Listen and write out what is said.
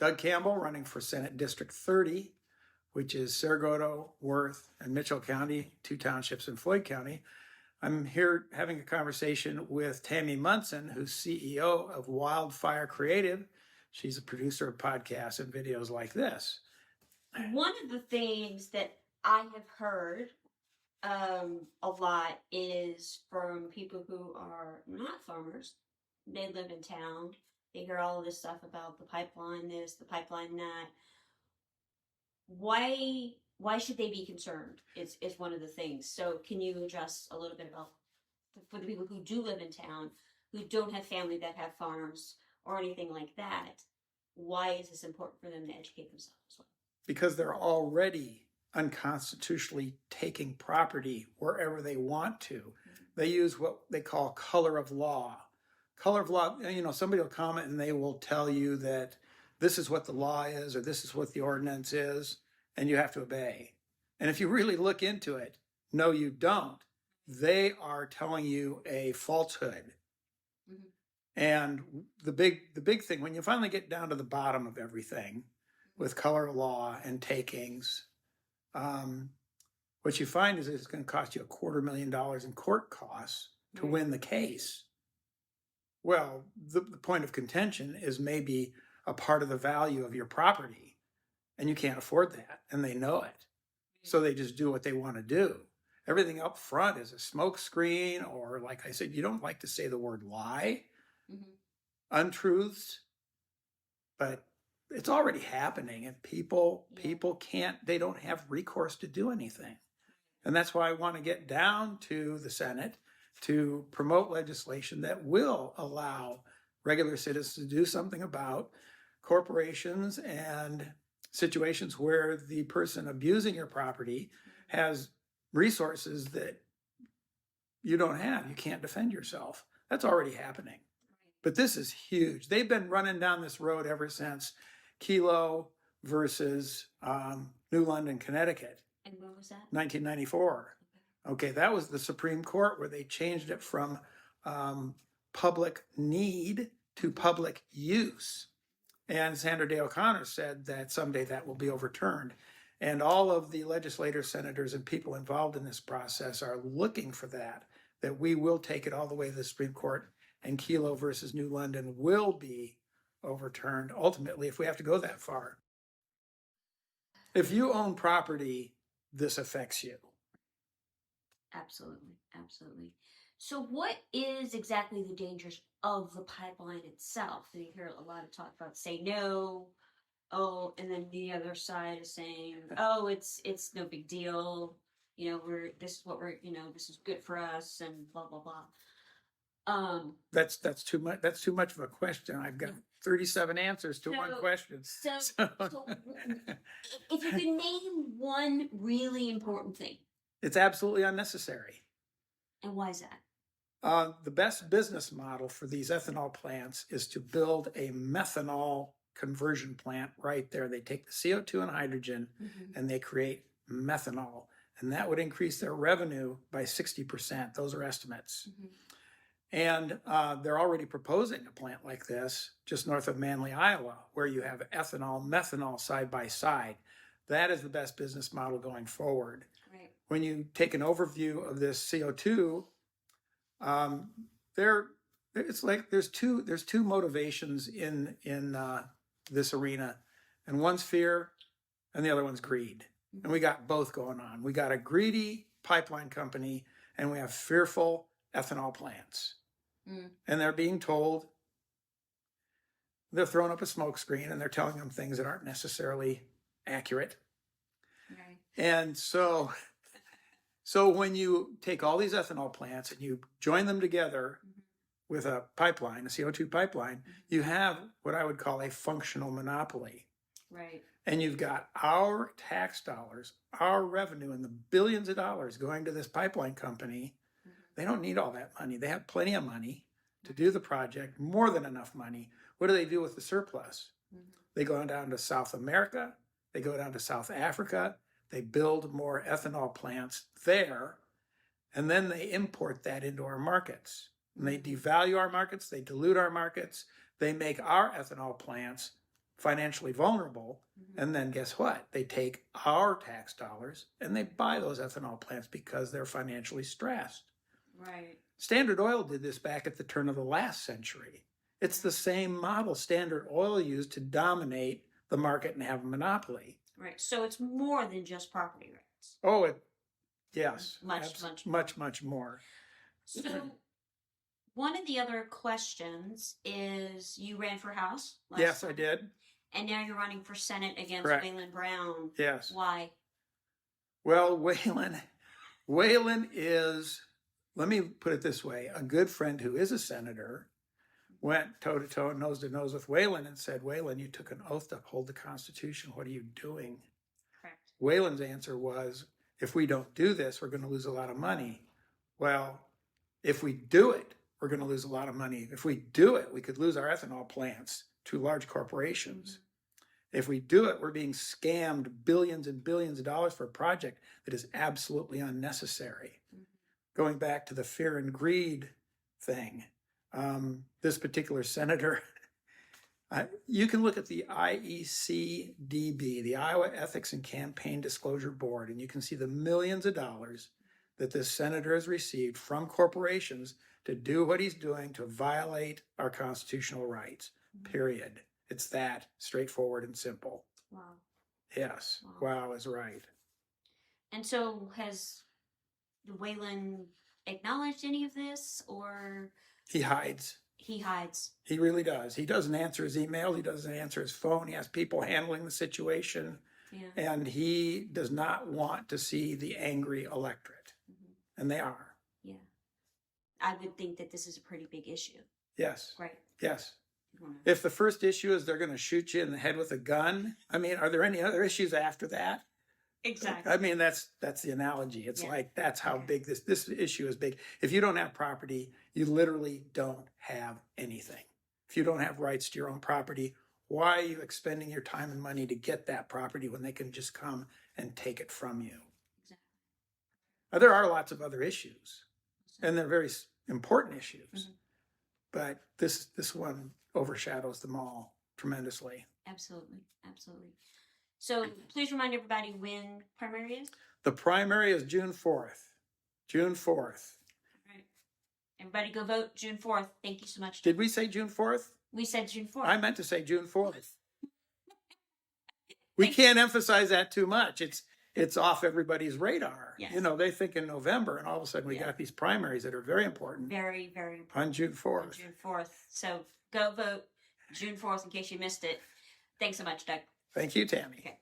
Doug Campbell, running for Senate District 30, which is Sarasota, Worth, and Mitchell County, 2 townships in Floyd County. I'm here having a conversation with Tammy Munson, who's CEO of Wildfire Creative. She's a producer of podcasts and videos like this. One of the things that I have heard a lot is from people who are not farmers. They live in town. They hear all of this stuff about the pipeline this, the pipeline that. Why should they be concerned is one of the things. So can you address a little bit about, for the people who do live in town, who don't have family that have farms or anything like that, why is this important for them to educate themselves? Because they're already unconstitutionally taking property wherever they want to. Mm-hmm. They use what they call color of law. Color of law, somebody will comment and they will tell you that this is what the law is or this is what the ordinance is, and you have to obey. And if you really look into it, no, you don't. They are telling you a falsehood. Mm-hmm. And the big thing, when you finally get down to the bottom of everything with color of law and takings, what you find is it's going to cost you $250,000 in court costs to win the case. Well, the point of contention is maybe a part of the value of your property, and you can't afford that, and they know it. So they just do what they want to do. Everything up front is a smoke screen, or like I said, you don't like to say the word lie, untruths, but it's already happening, and people can't, they don't have recourse to do anything. And that's why I want to get down to the Senate to promote legislation that will allow regular citizens to do something about corporations and situations where the person abusing your property has resources that you don't have. You can't defend yourself. That's already happening. But this is huge. They've been running down this road ever since Kelo versus New London, Connecticut. And when was that? 1994. Okay, that was the Supreme Court where they changed it from public need to public use. And Sandra Day O'Connor said that someday that will be overturned. And all of the legislators, senators, and people involved in this process are looking for that we will take it all the way to the Supreme Court, and Kelo versus New London will be overturned ultimately if we have to go that far. If you own property, this affects you. Absolutely, absolutely. So what is exactly the dangers of the pipeline itself? You hear a lot of talk about say no, and then the other side is saying, it's no big deal. This is good for us and blah, blah, blah. That's too much. That's too much of a question. I've got 37 answers to one question. So if you could name one really important thing. It's absolutely unnecessary. And why is that? The best business model for these ethanol plants is to build a methanol conversion plant right there. They take the CO2 and hydrogen and they create methanol. And that would increase their revenue by 60%. Those are estimates. And they're already proposing a plant like this just north of Manly, Iowa, where you have ethanol, methanol side by side. That is the best business model going forward. Right. When you take an overview of this CO2, it's like there's two motivations in this arena, and one's fear, and the other one's greed. And we got both going on. We got a greedy pipeline company, and we have fearful ethanol plants. And they're being told, they're throwing up a smoke screen, and they're telling them things that aren't necessarily accurate. Right. And so when you take all these ethanol plants and you join them together with a pipeline, a CO2 pipeline, you have what I would call a functional monopoly. Right. And you've got our tax dollars, our revenue, and the billions of dollars going to this pipeline company. They don't need all that money. They have plenty of money to do the project, more than enough money. What do they do with the surplus? They go down to South America. They go down to South Africa. They build more ethanol plants there. And then they import that into our markets. And they devalue our markets. They dilute our markets. They make our ethanol plants financially vulnerable. And then guess what? They take our tax dollars and they buy those ethanol plants because they're financially stressed. Right. Standard Oil did this back at the turn of the last century. It's the same model Standard Oil used to dominate the market and have a monopoly. Right. So it's more than just property rights. Oh, yes. Much more. So one of the other questions is you ran for House last Yes, time, I did. and now you're running for Senate against Correct. Waylon Brown. Yes. Why? Well, Waylon is, let me put it this way, a good friend who is a senator went toe-to-toe, nose-to-nose with Waylon and said, Waylon, you took an oath to uphold the Constitution. What are you doing? Correct. Waylon's answer was, if we don't do this, we're going to lose a lot of money. Well, if we do it, we're going to lose a lot of money. If we do it, we could lose our ethanol plants to large corporations. If we do it, we're being scammed billions and billions of dollars for a project that is absolutely unnecessary. Going back to the fear and greed thing, this particular senator, you can look at the IECDB, the Iowa Ethics and Campaign Disclosure Board, and you can see the millions of dollars that this senator has received from corporations to do what he's doing to violate our constitutional rights, period. It's that straightforward and simple. Wow. Yes. Wow is right. And so has Waylon acknowledged any of this, or? He hides. He hides. He really does. He doesn't answer his email. He doesn't answer his phone. He has people handling the situation. Yeah. And he does not want to see the angry electorate. And they are. Yeah. I would think that this is a pretty big issue. Yes. Right. Yes. If the first issue is they're going to shoot you in the head with a gun, I mean, are there any other issues after that? Exactly. I mean, that's the analogy. It's like, that's how big this issue is big. If you don't have property, you literally don't have anything. If you don't have rights to your own property, why are you expending your time and money to get that property when they can just come and take it from you? Exactly. There are lots of other issues, and they're very important issues, but this one overshadows them all tremendously. Absolutely. Absolutely. So please remind everybody when primary is. The primary is June 4th. June 4th. All right. Everybody go vote June 4th. Thank you so much. Did we say June 4th? We said June 4th. I meant to say June 4th. We can't emphasize that too much. It's off everybody's radar. Yes. You know, they think in November, and all of a sudden we got these primaries that are very important. Very, very important. On June 4th. On June 4th. So go vote June 4th in case you missed it. Thanks so much, Doug. Thank you, Tammy. Okay.